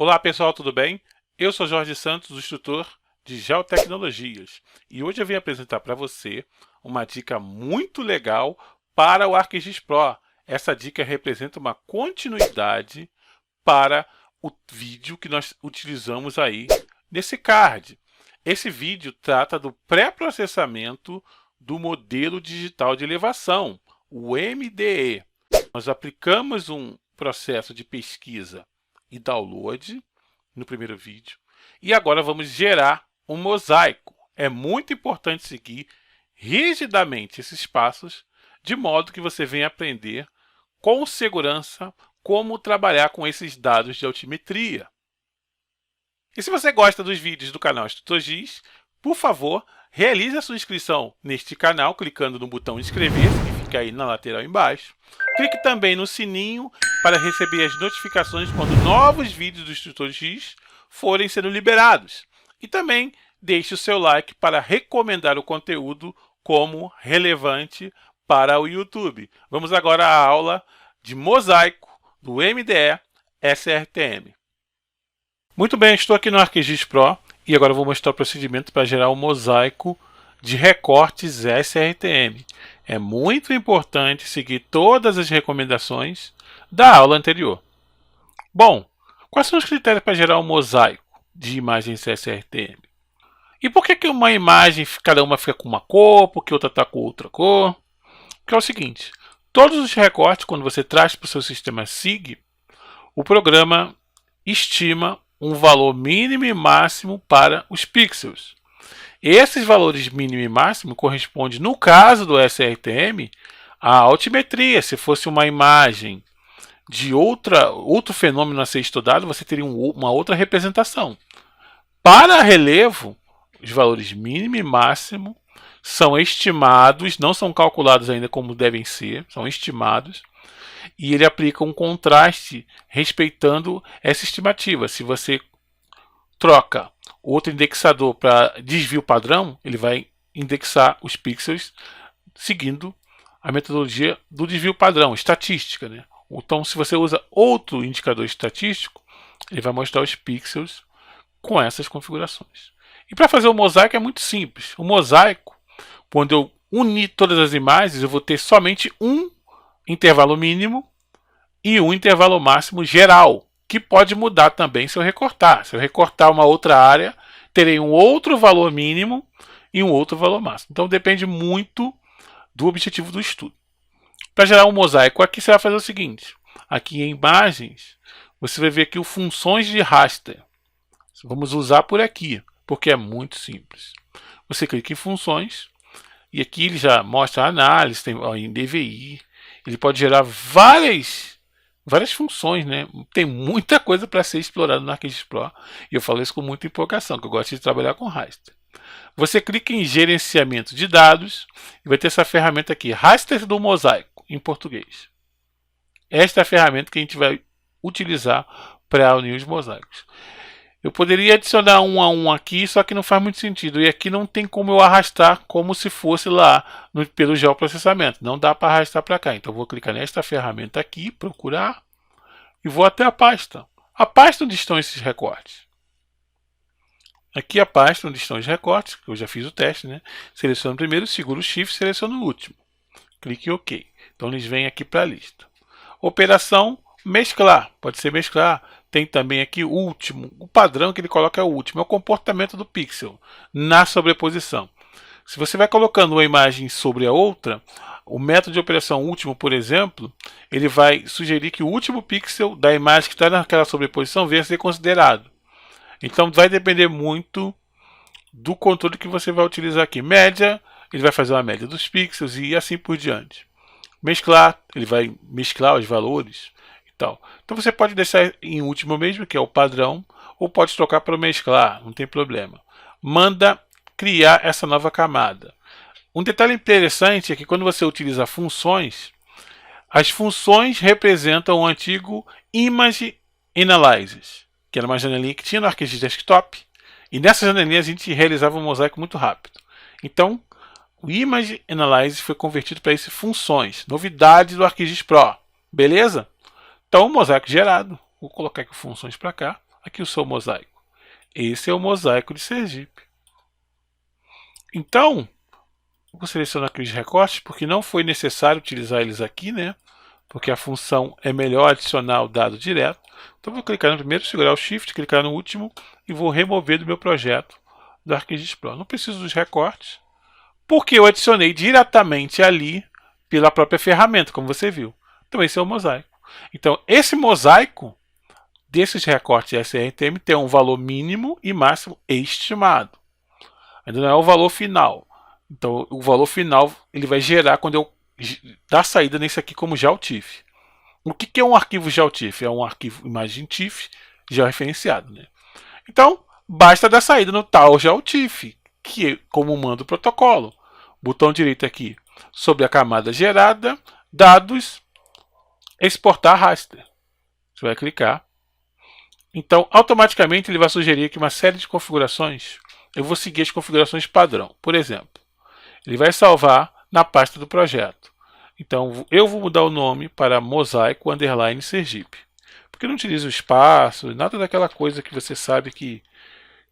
Olá pessoal, tudo bem? Eu sou Jorge Santos, o instrutor de Geotecnologias, e hoje eu vim apresentar para você uma dica muito legal para o ArcGIS Pro. Essa dica representa uma continuidade para o vídeo que nós utilizamos aí nesse card. Esse vídeo trata do pré-processamento do modelo digital de elevação, o MDE. Nós aplicamos um processo de pesquisa e download no primeiro vídeo. E agora vamos gerar um mosaico. É muito importante seguir rigidamente esses passos, de modo que você venha aprender com segurança como trabalhar com esses dados de altimetria. E se você gosta dos vídeos do canal Instrutor GIS, por favor, realize a sua inscrição neste canal clicando no botão inscrever-se, que fica aí na lateral embaixo. Clique também no sininho para receber as notificações quando novos vídeos do Instrutor GIS forem sendo liberados. E também deixe o seu like para recomendar o conteúdo como relevante para o YouTube. Vamos agora à aula de mosaico do MDE SRTM. Muito bem, estou aqui no ArcGIS Pro e agora vou mostrar o procedimento para gerar um mosaico de recortes SRTM. É muito importante seguir todas as recomendações da aula anterior. Bom, quais são os critérios para gerar um mosaico de imagens SRTM? E por que uma imagem, cada uma fica com uma cor, porque outra está com outra cor? Porque é o seguinte, todos os recortes, quando você traz para o seu sistema SIG, o programa estima um valor mínimo e máximo para os pixels. Esses valores mínimo e máximo correspondem, no caso do SRTM, à altimetria. Se fosse uma imagem de outro fenômeno a ser estudado, você teria uma outra representação. Para relevo, os valores mínimo e máximo são estimados, não são calculados ainda como devem ser, são estimados, e ele aplica um contraste respeitando essa estimativa. Se você troca outro indexador para desvio padrão, ele vai indexar os pixels seguindo a metodologia do desvio padrão, estatística, né? Então, se você usa outro indicador estatístico, ele vai mostrar os pixels com essas configurações. E para fazer o mosaico é muito simples. O mosaico, quando eu unir todas as imagens, eu vou ter somente um intervalo mínimo e um intervalo máximo geral, que pode mudar também se eu recortar. Se eu recortar uma outra área, terei um outro valor mínimo e um outro valor máximo. Então depende muito do objetivo do estudo. Para gerar um mosaico aqui, você vai fazer o seguinte. Aqui em imagens, você vai ver aqui o funções de raster. Vamos usar por aqui, porque é muito simples. Você clica em funções, e aqui ele já mostra a análise, tem em DVI. Ele pode gerar várias funções, né? Tem muita coisa para ser explorada no ArcGIS Pro. E eu falo isso com muita empolgação, que eu gosto de trabalhar com raster. Você clica em gerenciamento de dados e vai ter essa ferramenta aqui, raster do mosaico, em português. Esta é a ferramenta que a gente vai utilizar para unir os mosaicos. Eu poderia adicionar um a um aqui, só que não faz muito sentido. E aqui não tem como eu arrastar como se fosse lá pelo geoprocessamento. Não dá para arrastar para cá. Então eu vou clicar nesta ferramenta aqui, procurar, e vou até a pasta. A pasta onde estão esses recortes. Aqui a pasta onde estão os recortes, que eu já fiz o teste, né? Seleciono o primeiro, seguro o Shift, seleciono o último. Clique em OK. Então eles vêm aqui para a lista. Operação mesclar, pode ser mesclar. Tem também aqui o último, o padrão que ele coloca é o último, é o comportamento do pixel na sobreposição. Se você vai colocando uma imagem sobre a outra, o método de operação último, por exemplo, ele vai sugerir que o último pixel da imagem que está naquela sobreposição venha a ser considerado. Então vai depender muito do controle que você vai utilizar aqui. Média, ele vai fazer uma média dos pixels e assim por diante. Mesclar, ele vai mesclar os valores. Então você pode deixar em último mesmo, que é o padrão, ou pode trocar para o mesclar, não tem problema. Manda criar essa nova camada. Um detalhe interessante é que quando você utiliza funções, as funções representam o antigo Image Analysis, que era uma janelinha que tinha no ArcGIS Desktop, e nessa janelinha a gente realizava um mosaico muito rápido. Então, o Image Analysis foi convertido para essas funções, novidade do ArcGIS Pro, beleza? Então, o mosaico gerado, vou colocar aqui funções para cá, Aqui o seu mosaico. Esse é o mosaico de Sergipe. Então, vou selecionar aqui os recortes, porque não foi necessário utilizar eles aqui, né? Porque a função é melhor adicionar o dado direto. Então, vou clicar no primeiro, segurar o Shift, clicar no último e vou remover do meu projeto do ArcGIS Pro. Não preciso dos recortes, porque eu adicionei diretamente ali pela própria ferramenta, como você viu. Então, esse é o mosaico. Então, esse mosaico desses recortes SRTM tem um valor mínimo e máximo estimado. Ainda não é o valor final. Então, o valor final ele vai gerar quando eu dar saída nesse aqui como GeoTIFF. O que é um arquivo GeoTIFF? É um arquivo imagem TIFF georreferenciado, né? Então, basta dar saída no tal GeoTIFF, que é como manda o protocolo. Botão direito aqui sobre a camada gerada, dados, exportar raster. Você vai clicar. Então, automaticamente ele vai sugerir aqui uma série de configurações. Eu vou seguir as configurações padrão. Por exemplo, ele vai salvar na pasta do projeto. Então, eu vou mudar o nome para Mosaico _ Sergipe. Porque não utiliza o espaço, nada daquela coisa que você sabe que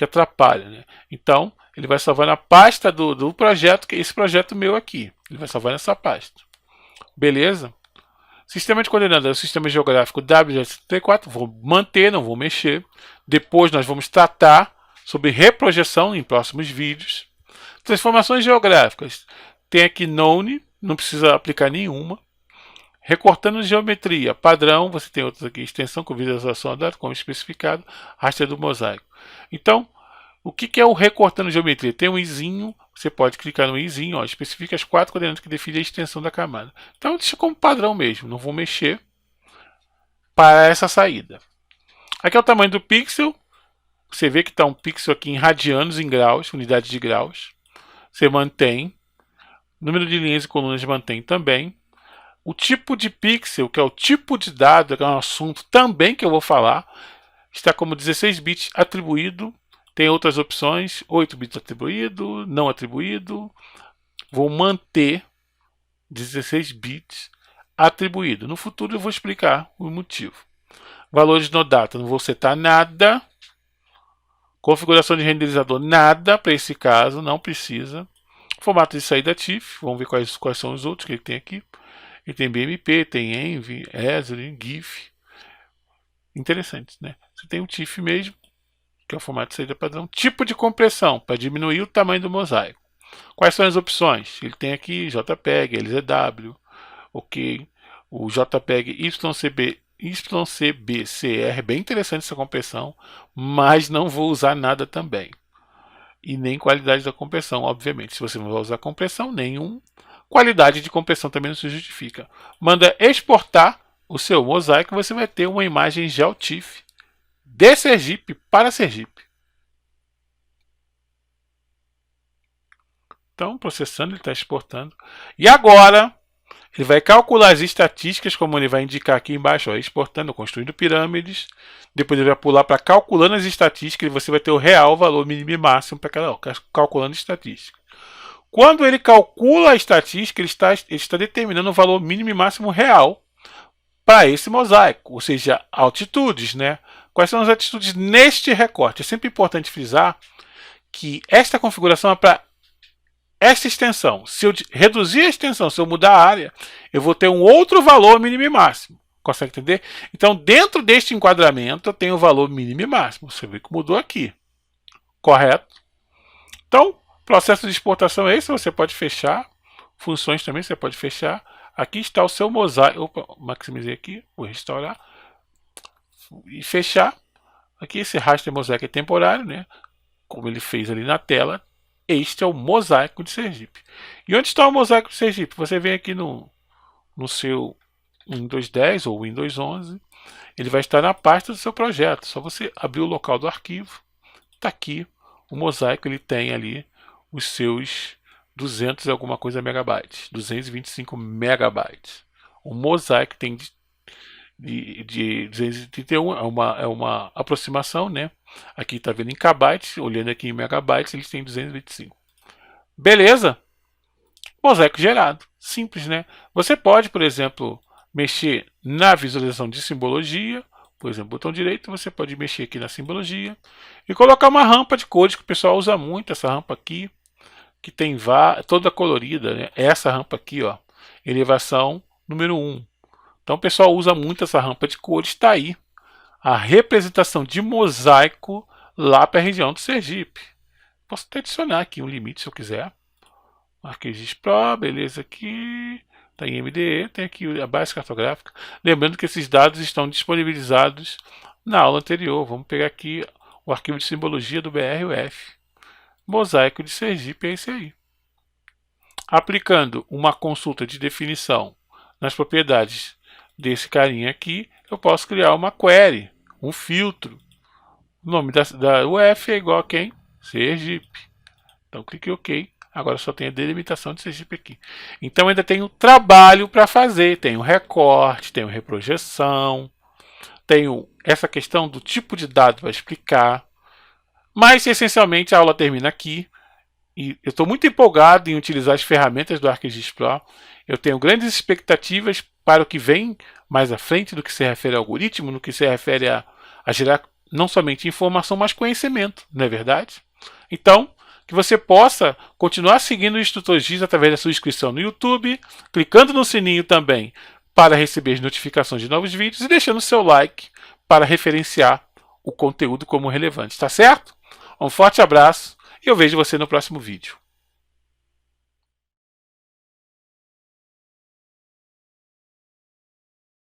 atrapalha, né? Então, ele vai salvar na pasta do projeto, que é esse projeto meu aqui. Ele vai salvar nessa pasta. Beleza? Sistema de coordenadas é o sistema geográfico WGS34. Vou manter, não vou mexer. Depois nós vamos tratar sobre reprojeção em próximos vídeos. Transformações geográficas. Tem aqui Known, não precisa aplicar nenhuma. Recortando geometria, padrão, você tem outros aqui, extensão com visualização a dado, como especificado, raster do mosaico. Então, o que é o recortando geometria? Tem um izinho, você pode clicar no izinho, ó, especifica as 4 coordenadas que definem a extensão da camada. Então, deixa como padrão mesmo, não vou mexer para essa saída. Aqui é o tamanho do pixel, você vê que está um pixel aqui em radianos, em graus, unidade de graus. Você mantém. Número de linhas e colunas mantém também. O tipo de pixel, que é o tipo de dado, que é um assunto também que eu vou falar, está como 16 bits atribuído. Tem outras opções, 8 bits atribuído, não atribuído. Vou manter 16 bits atribuído. No futuro eu vou explicar o motivo. Valores no data, não vou setar nada. Configuração de renderizador, nada para esse caso, não precisa. Formato de saída TIFF, vamos ver quais são os outros que ele tem aqui. Ele tem BMP, tem Envy, Esri, GIF. Interessante, né? Você tem o TIFF mesmo, que é o formato de saída padrão. Tipo de compressão, para diminuir o tamanho do mosaico. Quais são as opções? Ele tem aqui JPEG, LZW, ok. O JPEG YCBCR, bem interessante essa compressão, mas não vou usar nada também. E nem qualidade da compressão, obviamente. Se você não vai usar compressão, nenhum. Qualidade de compressão também não se justifica. Manda exportar o seu mosaico, você vai ter uma imagem GeoTIFF de Sergipe para Sergipe. Então, processando, ele está exportando. E agora, ele vai calcular as estatísticas, como ele vai indicar aqui embaixo, ó, exportando, construindo pirâmides. Depois ele vai pular para calculando as estatísticas e você vai ter o real valor mínimo e máximo para cada calculando estatística. Quando ele calcula a estatística, ele está determinando o valor mínimo e máximo real para esse mosaico, ou seja, altitudes, né? Quais são as altitudes neste recorte? É sempre importante frisar que esta configuração é para esta extensão. Se eu reduzir a extensão, se eu mudar a área, eu vou ter um outro valor mínimo e máximo. Consegue entender? Então, dentro deste enquadramento, eu tenho o valor mínimo e máximo. Você vê que mudou aqui. Correto? Então, processo de exportação é esse. Você pode fechar. Funções também você pode fechar. Aqui está o seu mosaico. Opa, maximizei aqui. Vou restaurar. E fechar. Aqui esse raster mosaico é temporário, né? Como ele fez ali na tela. Este é o mosaico de Sergipe. E onde está o mosaico de Sergipe? Você vem aqui no seu Windows 10 ou Windows 11. Ele vai estar na pasta do seu projeto. Só você abrir o local do arquivo. Está aqui o mosaico. Ele tem ali os seus 200 e alguma coisa megabytes. 225 megabytes. O mosaico tem de 231. É uma aproximação, né? Aqui está vendo em kbytes, olhando aqui em megabytes, eles têm 225. Beleza? Mosaico gerado. Simples, né? Você pode, por exemplo, mexer na visualização de simbologia, Por exemplo, botão direito, você pode mexer aqui na simbologia e colocar uma rampa de cores, que o pessoal usa muito, essa rampa aqui, que tem toda colorida, né? Essa rampa aqui, ó, elevação número 1. Então o pessoal usa muito essa rampa de cores, está aí a representação de mosaico lá para a região do Sergipe. Posso até adicionar aqui um limite se eu quiser. ArcGIS Pro, beleza aqui. Está em MDE, tem aqui a base cartográfica. Lembrando que esses dados estão disponibilizados na aula anterior. Vamos pegar aqui o arquivo de simbologia do BRUF. Mosaico de Sergipe é esse aí. Aplicando uma consulta de definição nas propriedades desse carinha aqui, eu posso criar uma query, um filtro. O nome da UF é igual a quem? Sergipe. Então clique em OK. Agora só tem a delimitação de Sergipe aqui. Então ainda tenho trabalho para fazer. Tenho recorte, tenho reprojeção, tenho essa questão do tipo de dado para explicar. Mas essencialmente a aula termina aqui. E eu estou muito empolgado em utilizar as ferramentas do ArcGIS Pro. Eu tenho grandes expectativas para o que vem mais à frente, no que se refere ao algoritmo, no que se refere a gerar não somente informação, mas conhecimento, não é verdade? Então, que você possa continuar seguindo o Instrutor GIS através da sua inscrição no YouTube, clicando no sininho também para receber as notificações de novos vídeos e deixando seu like para referenciar o conteúdo como relevante, tá certo? Um forte abraço e eu vejo você no próximo vídeo.